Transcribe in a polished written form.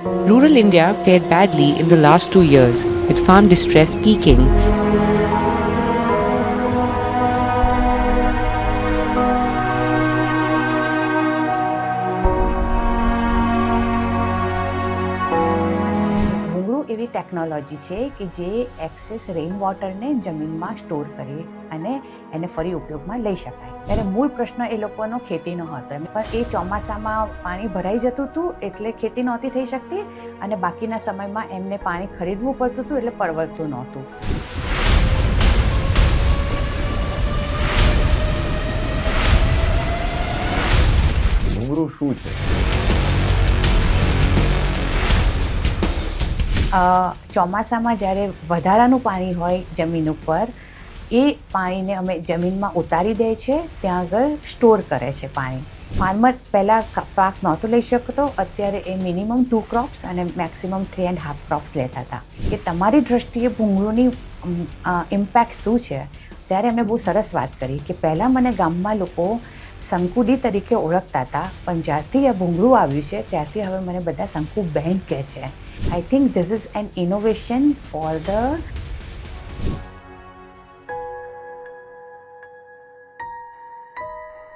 Rural India fared badly in the last 2 years, with farm distress peaking. ભૂંગળું એવી technology છે કે જે access rain વોટરને જમીનમાં સ્ટોર કરી અને એને ફરી ઉપયોગમાં લઈ શકાય. ત્યારે મૂળ પ્રશ્ન એ લોકોનો ખેતીનો હતો, પણ એ ચોમાસામાં પાણી ભરાઈ જતું હતું એટલે ખેતી નહોતી થઈ શકતી અને બાકીના સમયમાં એમને પાણી ખરીદવું પડતું હતું એટલે પરવડતું નહોતું. ભૂંગળું શું છે? ચોમાસામાં જ્યારે વધારાનું પાણી હોય જમીન ઉપર, એ પાણીને અમે જમીનમાં ઉતારી દે છે, ત્યાં આગળ સ્ટોર કરે છે પાણી. ફાર્મર પહેલાં પાક નહોતો લઈ શકતો, અત્યારે એ મિનિમમ 2 ક્રોપ્સ અને મેક્સિમમ 3.5 ક્રોપ્સ લેતા હતા. કે તમારી દૃષ્ટિએ ભૂંગળુની ઇમ્પેક્ટ શું છે? ત્યારે એમણે બહુ સરસ વાત કરી કે પહેલાં મને ગામમાં લોકો શંકુડી તરીકે ઓળખતા હતા, પણ જ્યારથી આ ભૂંગળું આવ્યું છે ત્યારથી હવે મને બધા શંકુ બહેન કહે છે. I think this is an innovation for the